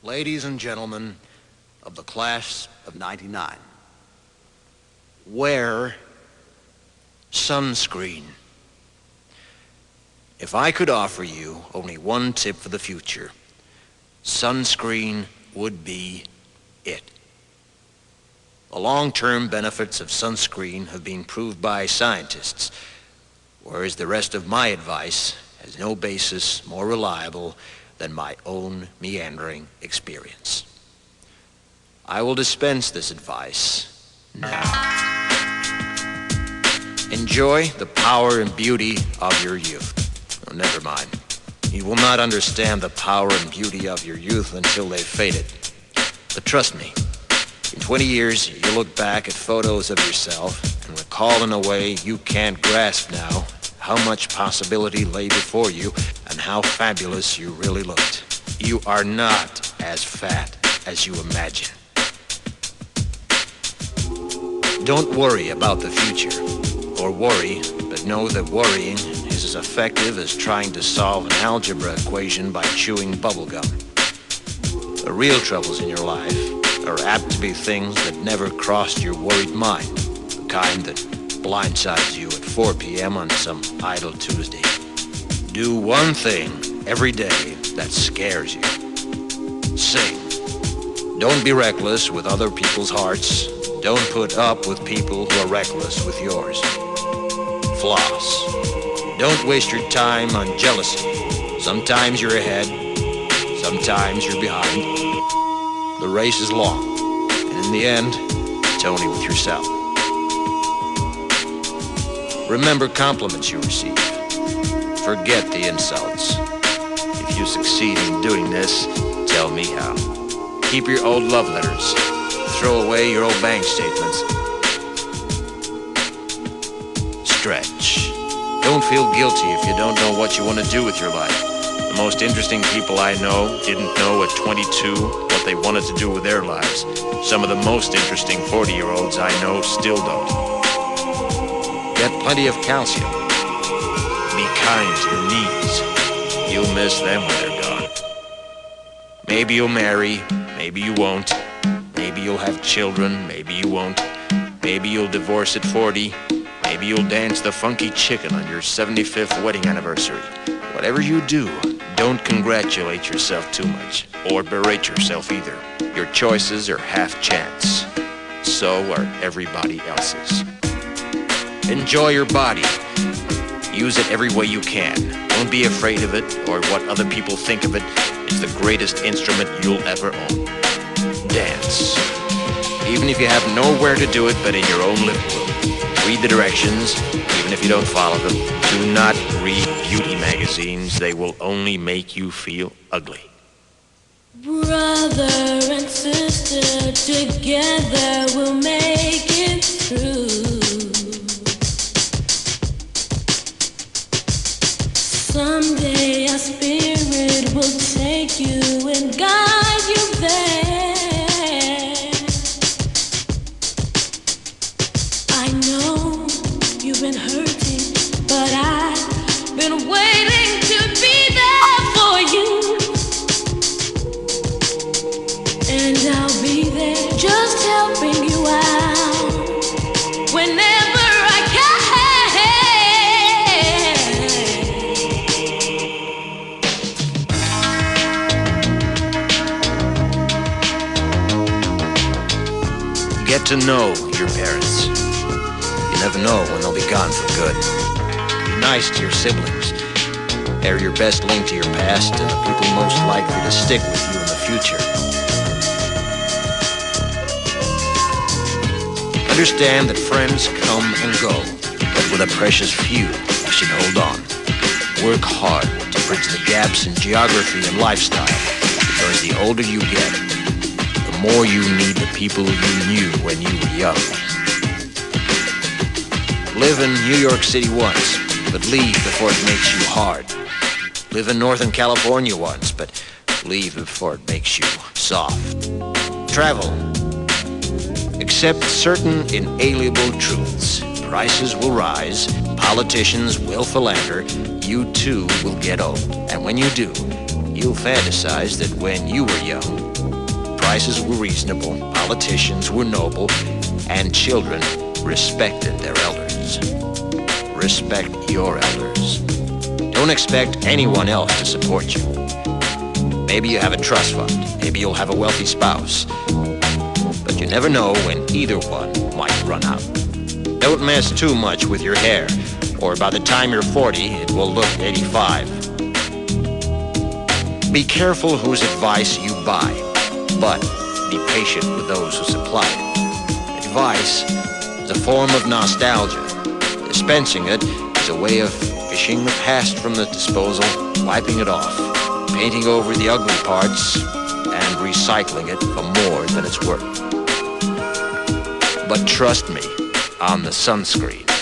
Ladies and gentlemen of the class of '99, wear sunscreen. If I could offer you only one tip for the future, sunscreen would be it. The long-term benefits of sunscreen have been proved by scientists, whereas the rest of my advice has no basis more reliable than my own meandering experience. I will dispense this advice now. Enjoy the power and beauty of your youth. Oh, never mind. You will not understand the power and beauty of your youth until they've faded. But trust me, in 20 years, you'll look back at photos of yourself and recall in a way you can't grasp now how much possibility lay before you and how fabulous you really looked. You are not as fat as you imagine. Don't worry about the future, or worry, but know that worrying is as effective as trying to solve an algebra equation by chewing bubblegum. The real troubles in your life are apt to be things that never crossed your worried mind, the kind that blindsides you at 4 p.m. on some idle Tuesday. Do one thing every day that scares you. Sing. Don't be reckless with other people's hearts. Don't put up with people who are reckless with yours. Floss. Don't waste your time on jealousy. Sometimes you're ahead, sometimes you're behind. The race is long, and in the end, it's only with yourself. Remember compliments you receive. Forget the insults. If you succeed in doing this, tell me how. Keep your old love letters. Throw away your old bank statements. Stretch. Don't feel guilty if you don't know what you want to do with your life. The most interesting people I know didn't know at 22 what they wanted to do with their lives. Some of the most interesting 40-year-olds I know still don't. Get plenty of calcium. Be kind to your knees. You'll miss them when they're gone. Maybe you'll marry, maybe you won't. Maybe you'll have children, maybe you won't. Maybe you'll divorce at 40. Maybe you'll dance the funky chicken on your 75th wedding anniversary. Whatever you do, don't congratulate yourself too much, or berate yourself either. Your choices are half chance. So are everybody else's. Enjoy your body. Use it every way you can. Don't be afraid of it or what other people think of it. It's the greatest instrument you'll ever own. Dance. Even if you have nowhere to do it but in your own living room. Read the directions, even if you don't follow them. Do not read beauty magazines. They will only make you feel ugly. Brother and sister, together we'll make it through. Someday our spirit will take you and guide you there. I know you've been hurting, but I've been waiting to be there for you. And I'll be there just helping you out whenever I can. Get to know your parents. You never know when they'll be gone for good. Be nice to your siblings. They're your best link to your past and the people most likely to stick with you in the future. Understand that friends come and go, but with a precious few, you should hold on. Work hard to bridge the gaps in geography and lifestyle, because the older you get, the more you need the people you knew when you were young. Live in New York City once, but leave before it makes you hard. Live in Northern California once, but leave before it makes you soft. Travel. Accept certain inalienable truths. Prices will rise, politicians will philander, you too will get old. And when you do, you'll fantasize that when you were young, prices were reasonable, politicians were noble, and children respected their elders. Respect your elders. Don't expect anyone else to support you. Maybe you have a trust fund, maybe you'll have a wealthy spouse, but you never know when either one might run out. Don't mess too much with your hair, or by the time you're 40, it will look 85. Be careful whose advice you buy, but be patient with those who supply it. Advice is a form of nostalgia. Dispensing it is a way of fishing the past from the disposal, wiping it off, painting over the ugly parts, and recycling it for more than it's worth. But trust me on the sunscreen.